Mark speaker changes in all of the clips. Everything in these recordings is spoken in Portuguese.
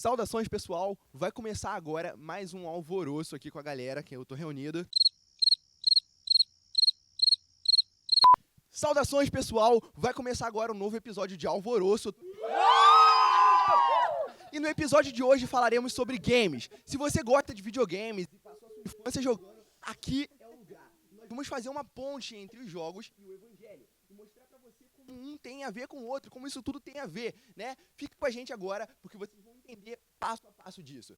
Speaker 1: Saudações, pessoal! Vai começar agora mais um alvoroço aqui com a galera que eu tô reunido. Saudações, pessoal! Vai começar agora um novo episódio de Alvoroço. E no episódio de hoje falaremos sobre games. Se você gosta de videogames e passou a sua infância jogando, aqui é o lugar. Nós vamos fazer uma ponte entre os jogos e o evangelho. E mostrar pra você como um tem a ver com o outro, como isso tudo tem a ver, né? Fique com a gente agora, porque vocês vão entender passo a passo disso.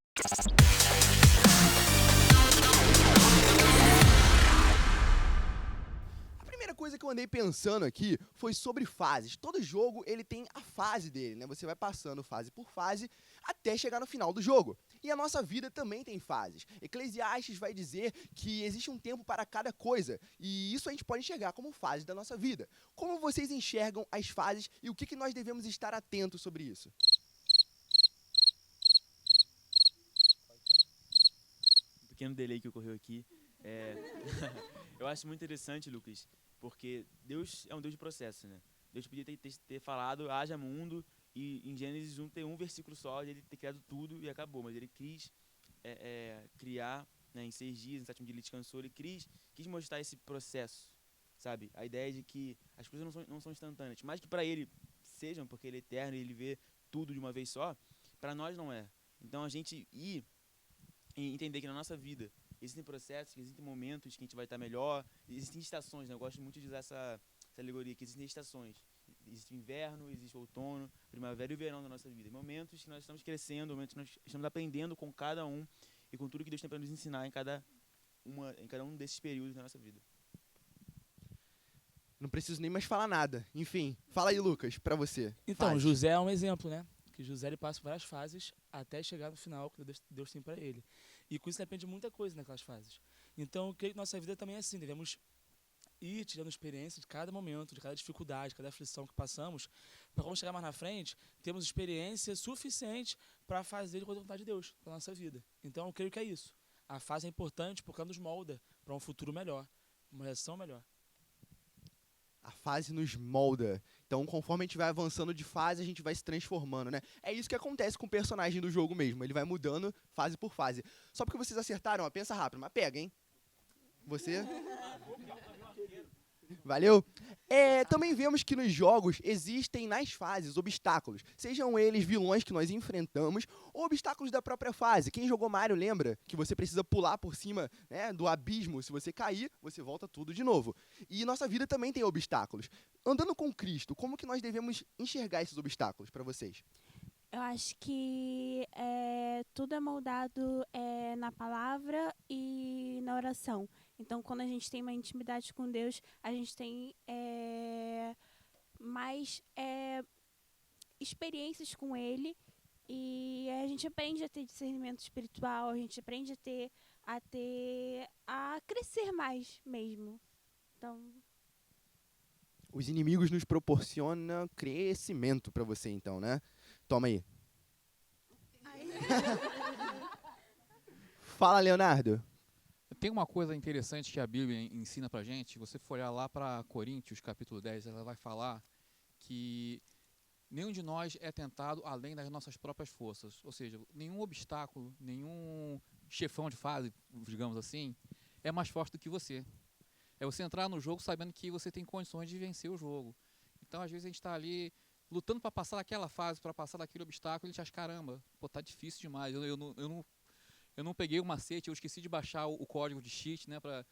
Speaker 1: A primeira coisa que eu andei pensando aqui foi sobre fases. Todo jogo ele tem a fase dele, né? Você vai passando fase por fase até chegar no final do jogo. E a nossa vida também tem fases. Eclesiastes vai dizer que existe um tempo para cada coisa, e isso a gente pode enxergar como fase da nossa vida. Como vocês enxergam as fases e o que nós devemos estar atentos sobre isso?
Speaker 2: Um pequeno delay que ocorreu aqui. Eu acho muito interessante, Lucas, porque Deus é um Deus de processo, né? Deus podia ter falado, haja mundo, e em Gênesis 1 tem um versículo só, de ele ter criado tudo e acabou, mas ele quis criar, né, em 6 dias, no 7º dia ele descansou, ele quis mostrar esse processo, sabe? A ideia de que as coisas não são instantâneas, mas que para ele sejam, porque ele é eterno e ele vê tudo de uma vez só, para nós não é. Então a gente ir e entender que na nossa vida existem processos, existem momentos que a gente vai estar melhor, existem estações, né? Eu gosto muito de usar essa alegoria, que existem estações. Existe o inverno, existe o outono, primavera e o verão da nossa vida. Momentos que nós estamos crescendo, momentos que nós estamos aprendendo com cada um e com tudo que Deus tem para nos ensinar em cada um desses períodos da nossa vida.
Speaker 1: Não preciso nem mais falar nada. Enfim, fala aí, Lucas, pra você.
Speaker 3: Então,
Speaker 1: Fases.
Speaker 3: José é um exemplo, né? Que José ele passa por várias fases até chegar no final que Deus tem para ele. E com isso depende de muita coisa naquelas fases. Então, eu creio que nossa vida também é assim. Devemos ir tirando experiência de cada momento, de cada dificuldade, de cada aflição que passamos, para quando chegar mais na frente, termos experiência suficiente para fazer de acordo com a vontade de Deus na nossa vida. Então, eu creio que é isso. A fase é importante porque ela nos molda para um futuro melhor, uma reação melhor.
Speaker 1: A fase nos molda. Então, conforme a gente vai avançando de fase, a gente vai se transformando, né? É isso que acontece com o personagem do jogo mesmo. Ele vai mudando fase por fase. Só porque vocês acertaram, ó, pensa rápido, mas pega, hein? Você... Valeu? Também vemos que nos jogos existem nas fases obstáculos. Sejam eles vilões que nós enfrentamos ou obstáculos da própria fase. Quem jogou Mario lembra que você precisa pular por cima, né, do abismo. Se você cair, você volta tudo de novo. E nossa vida também tem obstáculos. Andando com Cristo, como que nós devemos enxergar esses obstáculos para vocês?
Speaker 4: Eu acho que tudo é moldado na palavra e na oração. Então, quando a gente tem uma intimidade com Deus, a gente tem mais experiências com Ele e a gente aprende a ter discernimento espiritual, a gente aprende a crescer mais mesmo. Então,
Speaker 1: Os inimigos nos proporcionam crescimento para você, então, né? Toma aí. Fala, Leonardo.
Speaker 5: Tem uma coisa interessante que a Bíblia ensina pra gente. Você for olhar lá para Coríntios, capítulo 10, ela vai falar que nenhum de nós é tentado além das nossas próprias forças. Ou seja, nenhum obstáculo, nenhum chefão de fase, digamos assim, é mais forte do que você. É você entrar no jogo sabendo que você tem condições de vencer o jogo. Então, às vezes, a gente está ali lutando para passar daquela fase, para passar daquele obstáculo, e a gente acha, caramba, pô, tá difícil demais. Eu não peguei o macete, eu esqueci de baixar o código de cheat, né, para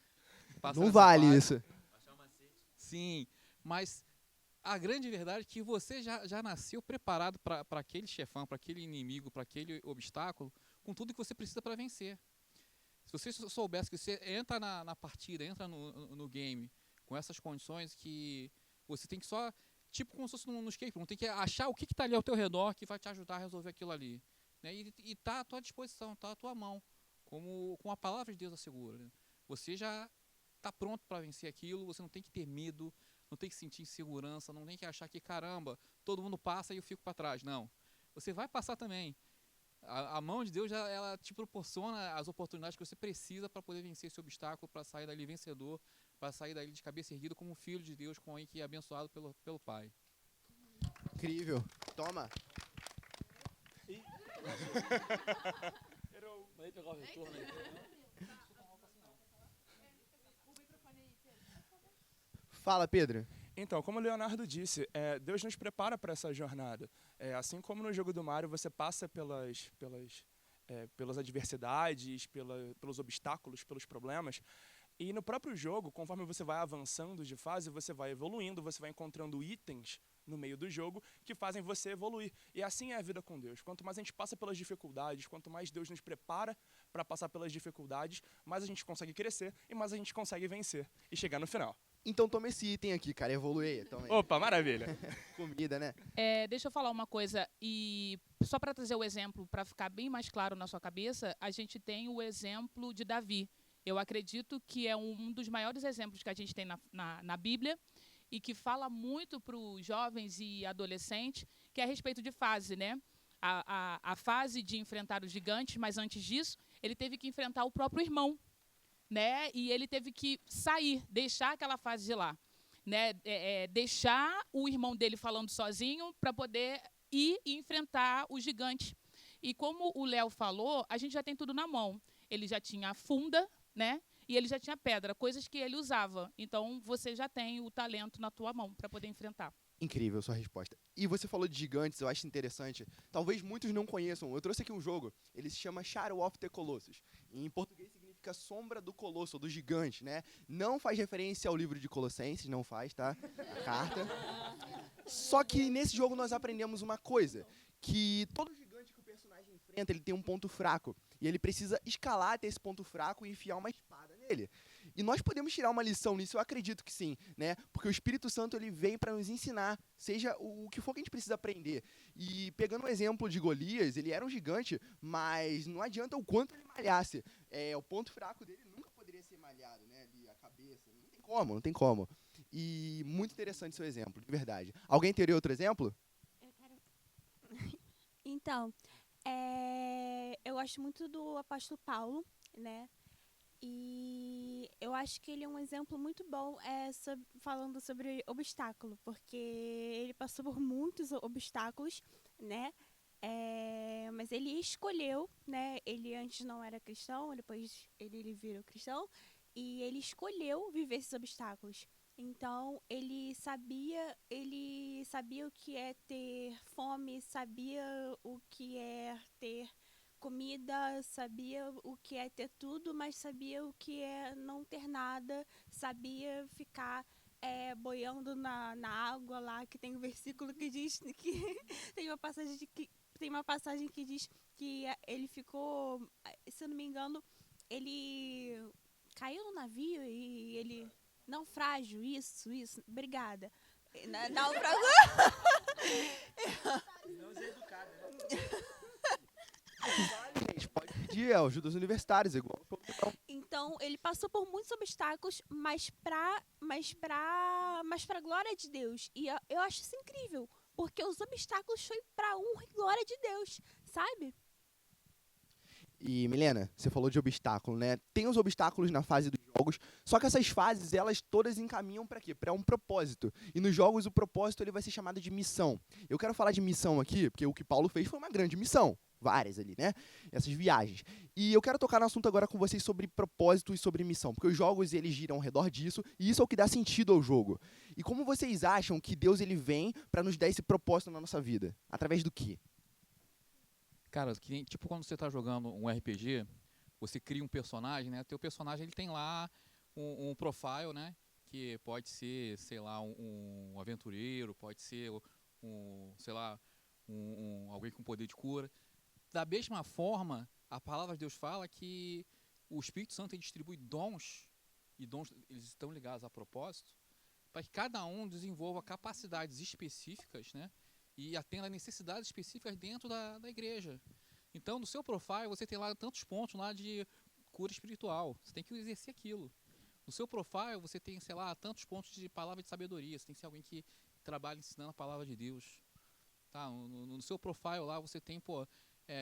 Speaker 5: passar.
Speaker 1: Não vale
Speaker 5: fase.
Speaker 1: isso.
Speaker 2: Baixar o macete.
Speaker 5: Sim, mas a grande verdade é que você já nasceu preparado para aquele chefão, para aquele inimigo, para aquele obstáculo, com tudo que você precisa para vencer. Se você soubesse que você entra na partida, entra no game, com essas condições que você tem que só, tipo como se fosse no escape room, tem que achar o que está ali ao teu redor que vai te ajudar a resolver aquilo ali. Né? E tá à tua disposição, tá à tua mão, como a palavra de Deus assegura. Né? Você já está pronto para vencer aquilo, você não tem que ter medo, não tem que sentir insegurança, não tem que achar que, caramba, todo mundo passa e eu fico para trás. Não, você vai passar também. A mão de Deus, ela te proporciona as oportunidades que você precisa para poder vencer esse obstáculo, para sair dali vencedor, para sair dali de cabeça erguida como filho de Deus, com que é abençoado pelo Pai.
Speaker 1: Incrível. Toma.
Speaker 3: Vai pegar o retorno aí.
Speaker 1: Fala, Pedro.
Speaker 6: Então, como o Leonardo disse, Deus nos prepara para essa jornada. Assim como no jogo do Mario você passa pelas adversidades, pelos obstáculos, pelos problemas, e no próprio jogo, conforme você vai avançando de fase, você vai evoluindo, você vai encontrando itens no meio do jogo que fazem você evoluir. E assim é a vida com Deus. Quanto mais a gente passa pelas dificuldades, quanto mais Deus nos prepara para passar pelas dificuldades, mais a gente consegue crescer e mais a gente consegue vencer e chegar no final.
Speaker 1: Então toma esse item aqui, cara, evoluir. Toma aí.
Speaker 6: Opa, maravilha!
Speaker 1: Comida, né?
Speaker 7: Deixa eu falar uma coisa, e só para trazer o exemplo, para ficar bem mais claro na sua cabeça, a gente tem o exemplo de Davi. Eu acredito que é um dos maiores exemplos que a gente tem na Bíblia e que fala muito para os jovens e adolescentes, que é a respeito de fase, né? A fase de enfrentar os gigantes, mas antes disso, ele teve que enfrentar o próprio irmão, né? E ele teve que sair, deixar aquela fase de lá, né? Deixar o irmão dele falando sozinho para poder ir e enfrentar o gigante. E como o Léo falou, a gente já tem tudo na mão. Ele já tinha a funda, né? E ele já tinha pedra, coisas que ele usava. Então, você já tem o talento na tua mão para poder enfrentar.
Speaker 1: Incrível sua resposta. E você falou de gigantes, eu acho interessante. Talvez muitos não conheçam. Eu trouxe aqui um jogo, ele se chama Shadow of the Colossus. Em português significa sombra do colosso, ou do gigante, né? Não faz referência ao livro de Colossenses, não faz, tá? A carta. Só que nesse jogo nós aprendemos uma coisa, que todo gigante que o personagem enfrenta, ele tem um ponto fraco. E ele precisa escalar até esse ponto fraco e enfiar uma espada nele. E nós podemos tirar uma lição nisso, eu acredito que sim, né? Porque o Espírito Santo ele vem para nos ensinar, seja o que for que a gente precisa aprender. E pegando o exemplo de Golias, ele era um gigante, mas não adianta o quanto ele malhasse. O ponto fraco dele nunca poderia ser malhado, né? Ali, a cabeça. Não tem como, não tem como. E muito interessante seu exemplo, de verdade. Alguém teria outro exemplo?
Speaker 4: Eu quero... Então, eu gosto muito do apóstolo Paulo, né? E eu acho que ele é um exemplo muito bom falando sobre obstáculo, porque ele passou por muitos obstáculos, né? Mas ele escolheu, né? Ele antes não era cristão, depois ele virou cristão, e ele escolheu viver esses obstáculos. Então, ele sabia o que é ter fome, sabia o que é ter comida, sabia o que é ter tudo, mas sabia o que é não ter nada, sabia ficar boiando na água lá, que tem um versículo que diz que tem uma passagem que diz que ele ficou, se eu não me engano, ele caiu no navio e ele... Naufrágio, isso, obrigada. Naufrágio.
Speaker 2: Não ser educado, né?
Speaker 1: Gente, pode pedir ajuda aos universitários, igual.
Speaker 4: Então, ele passou por muitos obstáculos, mas pra glória de Deus. E eu acho isso incrível, porque os obstáculos foi pra honra e glória de Deus, sabe?
Speaker 1: E, Milena, você falou de obstáculo, né? Tem os obstáculos na fase dos jogos, só que essas fases, elas todas encaminham para quê? Para um propósito. E nos jogos, o propósito ele vai ser chamado de missão. Eu quero falar de missão aqui, porque o que Paulo fez foi uma grande missão. Várias ali, né? Essas viagens. E eu quero tocar no assunto agora com vocês sobre propósito e sobre missão, porque os jogos, eles giram ao redor disso, e isso é o que dá sentido ao jogo. E como vocês acham que Deus, ele vem para nos dar esse propósito na nossa vida? Através do quê?
Speaker 5: Cara, tipo quando você está jogando um RPG, você cria um personagem, né? Teu personagem ele tem lá um profile, né? Que pode ser, sei lá, um aventureiro, pode ser alguém com poder de cura. Da mesma forma, a palavra de Deus fala que o Espírito Santo ele distribui dons, e dons eles estão ligados a propósito, para que cada um desenvolva capacidades específicas, né? E atenda a necessidades específicas dentro da igreja. Então, no seu profile, você tem lá tantos pontos lá de cura espiritual. Você tem que exercer aquilo. No seu profile, você tem, sei lá, tantos pontos de palavra de sabedoria. Você tem que ser alguém que trabalha ensinando a palavra de Deus. Tá? No seu profile lá, você tem,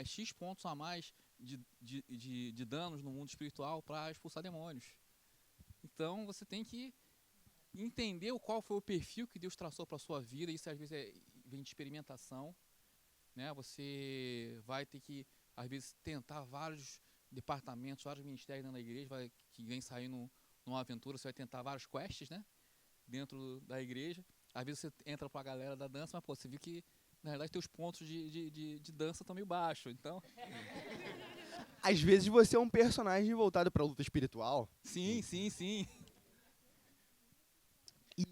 Speaker 5: X pontos a mais de danos no mundo espiritual para expulsar demônios. Então, você tem que entender qual foi o perfil que Deus traçou para a sua vida. Isso, às vezes, vem de experimentação. né? Você vai ter que, às vezes, tentar vários departamentos, vários ministérios dentro da igreja, que vem saindo numa aventura, você vai tentar vários quests, né? Dentro da igreja. Às vezes você entra pra galera da dança, mas pô, você viu que, na verdade, teus pontos de dança estão meio baixos. Então,
Speaker 1: Às vezes você é um personagem voltado pra luta espiritual.
Speaker 5: sim.
Speaker 1: E,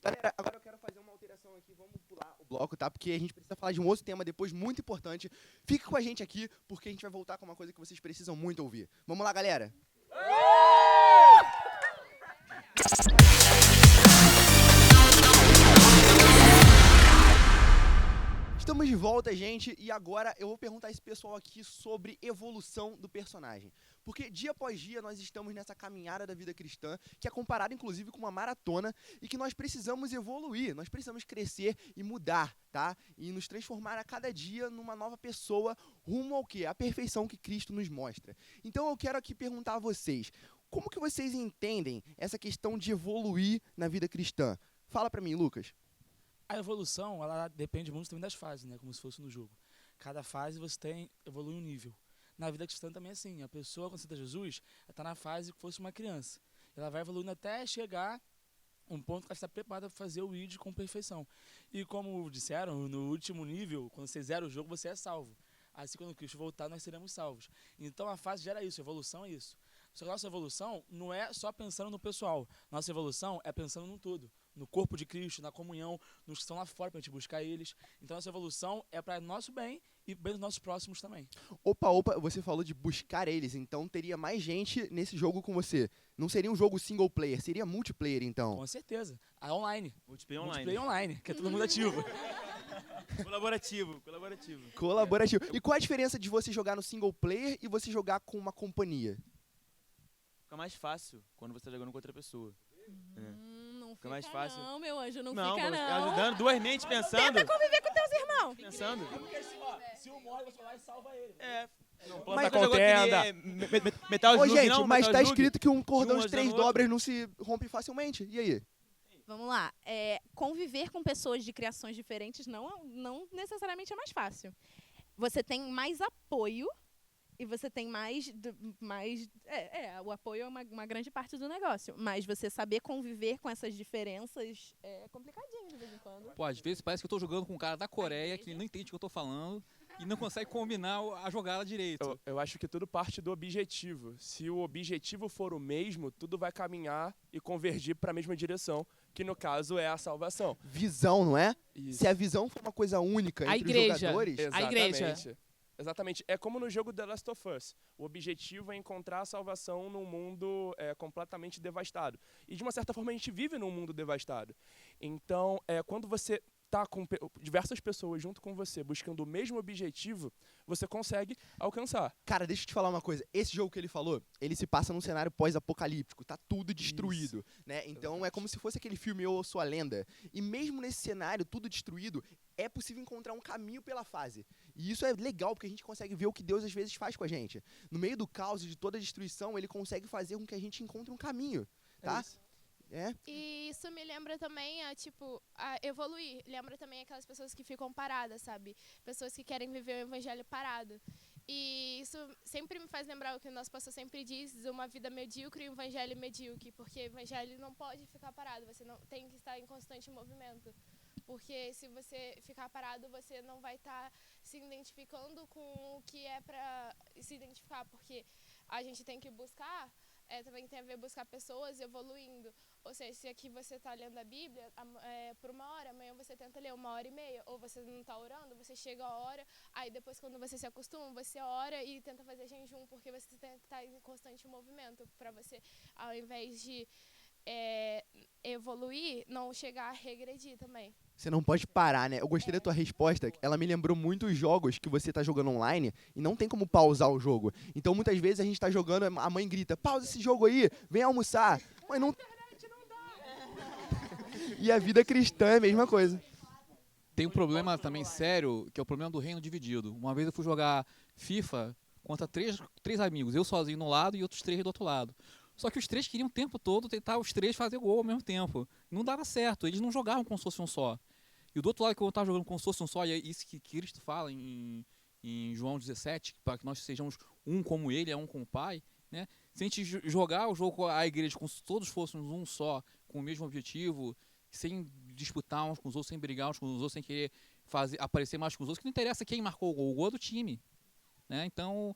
Speaker 1: galera, agora eu quero fazer uma alteração aqui. Vamos pular o bloco, tá? Porque a gente precisa falar de um outro tema depois muito importante. Fica com a gente aqui, porque a gente vai voltar com uma coisa que vocês precisam muito ouvir. Vamos lá, galera? Estamos de volta, gente, e agora eu vou perguntar a esse pessoal aqui sobre evolução do personagem. Porque dia após dia nós estamos nessa caminhada da vida cristã, que é comparada inclusive com uma maratona, e que nós precisamos evoluir, nós precisamos crescer e mudar, tá? E nos transformar a cada dia numa nova pessoa, rumo ao quê? A perfeição que Cristo nos mostra. Então eu quero aqui perguntar a vocês, como que vocês entendem essa questão de evoluir na vida cristã? Fala pra mim, Lucas.
Speaker 3: A evolução, ela depende muito também das fases, né? Como se fosse no jogo. Cada fase você evolui um nível. Na vida cristã também é assim. A pessoa, quando aceita Jesus, está na fase que fosse uma criança. Ela vai evoluindo até chegar um ponto que ela está preparada para fazer o ID com perfeição. E como disseram, no último nível, quando você zera o jogo, você é salvo. Assim, quando Cristo voltar, nós seremos salvos. Então, a fase gera isso. A evolução é isso. Só que a nossa evolução não é só pensando no pessoal. Nossa evolução é pensando no todo. No corpo de Cristo, na comunhão, nos que estão lá fora para a gente buscar eles. Então, nossa evolução é para nosso bem e bem dos nossos próximos também.
Speaker 1: Opa, você falou de buscar eles, então teria mais gente nesse jogo com você. Não seria um jogo single player, seria multiplayer, então.
Speaker 3: Com certeza. A online.
Speaker 2: Multiplayer online.
Speaker 3: Multiplayer online, que é todo mundo ativo.
Speaker 1: Colaborativo. E qual a diferença de você jogar no single player e você jogar com uma companhia?
Speaker 2: Fica mais fácil quando você tá jogando com outra pessoa.
Speaker 8: Não
Speaker 2: Fica mais fácil.
Speaker 8: Não, meu anjo, não
Speaker 2: Não,
Speaker 8: fica
Speaker 2: você
Speaker 8: não.
Speaker 2: fica ajudando duas mentes pensando.
Speaker 8: Tenta conviver com teus irmãos.
Speaker 2: Pensando.
Speaker 3: Porque assim, ó, se um morre, você vai lá e salva ele.
Speaker 2: É. Não,
Speaker 6: Planta
Speaker 2: jogou
Speaker 6: contenda.
Speaker 2: aquele, Metal
Speaker 1: Ô,
Speaker 2: Slug,
Speaker 1: gente,
Speaker 2: não,
Speaker 1: mas
Speaker 2: Metal
Speaker 1: tá
Speaker 2: Slug.
Speaker 1: escrito que um cordão
Speaker 2: Um
Speaker 1: de
Speaker 2: ajudando
Speaker 1: 3
Speaker 2: o outro.
Speaker 1: dobras não se rompe facilmente. E aí?
Speaker 8: Vamos lá. Conviver com pessoas de criações diferentes não necessariamente é mais fácil. Você tem mais apoio e você tem o apoio é uma grande parte do negócio. Mas você saber conviver com essas diferenças é complicadinho de vez em quando.
Speaker 5: Pô, às vezes parece que eu tô jogando com um cara da Coreia que não entende o que eu tô falando e não consegue combinar a jogada direito.
Speaker 6: Eu acho que tudo parte do objetivo. Se o objetivo for o mesmo, tudo vai caminhar e convergir para a mesma direção, que no caso é a salvação.
Speaker 1: Visão, não é?
Speaker 6: Isso.
Speaker 1: Se a visão for uma coisa única
Speaker 7: A
Speaker 1: entre
Speaker 7: igreja.
Speaker 1: os jogadores...
Speaker 7: A igreja.
Speaker 6: Exatamente. É como no jogo The Last of Us. O objetivo é encontrar a salvação num mundo completamente devastado. E, de uma certa forma, a gente vive num mundo devastado. Então, quando você está com diversas pessoas junto com você, buscando o mesmo objetivo, você consegue alcançar.
Speaker 1: Cara, deixa eu te falar uma coisa. Esse jogo que ele falou, ele se passa num cenário pós-apocalíptico. Tá tudo destruído, né? Então é como se fosse aquele filme Eu Sou a Lenda. E mesmo nesse cenário, tudo destruído, é possível encontrar um caminho pela fase. E isso é legal, porque a gente consegue ver o que Deus às vezes faz com a gente. No meio do caos e de toda a destruição, ele consegue fazer com que a gente encontre um caminho, tá?
Speaker 9: E isso me lembra também a evoluir. Lembra também aquelas pessoas que ficam paradas, sabe? Pessoas que querem viver o evangelho parado. E isso sempre me faz lembrar o que o nosso pastor sempre diz, uma vida medíocre e um evangelho medíocre. Porque o evangelho não pode ficar parado, você não tem que estar em constante movimento. Porque se você ficar parado, você não vai estar se identificando com o que é para se identificar. Porque a gente tem que buscar, também tem a ver buscar pessoas evoluindo. Ou seja, se aqui você está lendo a Bíblia por 1 hora, amanhã você tenta ler 1h30, ou você não está orando, você chega a hora, aí depois quando você se acostuma, você ora e tenta fazer jejum, porque você tem que estar em constante movimento para você, ao invés de evoluir, não chegar a regredir também.
Speaker 1: Você não pode parar, né? Eu gostei da tua resposta. Ela me lembrou muito os jogos que você tá jogando online e não tem como pausar o jogo. Então, muitas vezes, a gente tá jogando, a mãe grita, pausa esse jogo aí, vem almoçar. Mas não... E a vida cristã é a mesma coisa.
Speaker 5: Tem um problema também sério, que é o problema do reino dividido. Uma vez eu fui jogar FIFA contra três amigos, eu sozinho no lado e outros 3 do outro lado. Só que os 3 queriam o tempo todo tentar os 3 fazer gol ao mesmo tempo. Não dava certo, eles não jogavam como se fosse um só. E do outro lado, quando eu estava jogando como se fosse um só, e é isso que Cristo fala em João 17, para que nós sejamos um como ele, é um com o Pai, né? Se a gente jogar o jogo, a igreja, como se todos fôssemos um só, com o mesmo objetivo, sem disputar uns com os outros, sem brigar uns com os outros, sem querer aparecer mais com os outros, que não interessa quem marcou o gol é do time, né? Então,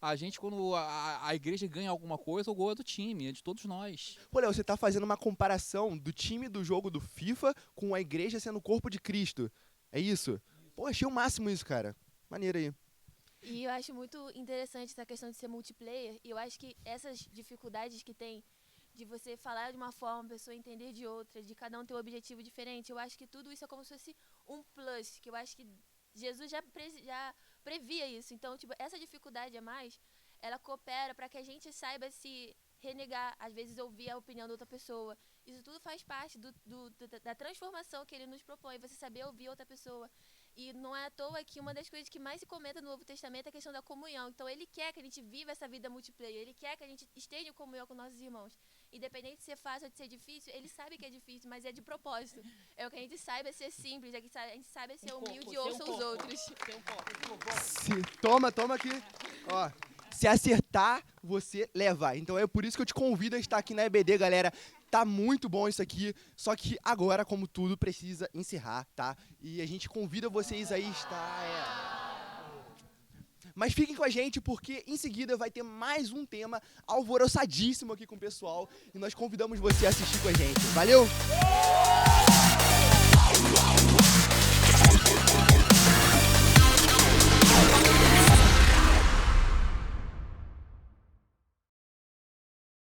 Speaker 5: a gente, quando a igreja ganha alguma coisa, o gol é do time, é de todos nós.
Speaker 1: Pô, Léo, você tá fazendo uma comparação do time do jogo do FIFA com a igreja sendo o corpo de Cristo. É isso? Pô, achei o máximo isso, cara. Maneiro aí.
Speaker 10: E eu acho muito interessante essa questão de ser multiplayer. E eu acho que essas dificuldades que tem de você falar de uma forma, a pessoa entender de outra, de cada um ter um objetivo diferente, eu acho que tudo isso é como se fosse um plus, que eu acho que Jesus já previa isso. Então, tipo, essa dificuldade a mais, ela coopera para que a gente saiba se renegar, às vezes ouvir a opinião da outra pessoa. Isso tudo faz parte da transformação que ele nos propõe, você saber ouvir outra pessoa. E não é à toa que uma das coisas que mais se comenta no Novo Testamento é a questão da comunhão. Então, ele quer que a gente viva essa vida multiplayer, ele quer que a gente esteja em comunhão com nossos irmãos. Independente de ser fácil ou de ser difícil, ele sabe que é difícil, mas é de propósito. É o que a gente saiba ser simples, é que a gente saiba ser humilde e ouça os outros.
Speaker 1: Toma aqui. Ó, se acertar, você leva. Então é por isso que eu te convido a estar aqui na EBD, galera. Tá muito bom isso aqui, só que agora, como tudo, precisa encerrar, tá? E a gente convida vocês aí a estar... Mas fiquem com a gente, porque em seguida vai ter mais um tema alvoroçadíssimo aqui com o pessoal. E nós convidamos você a assistir com a gente. Valeu!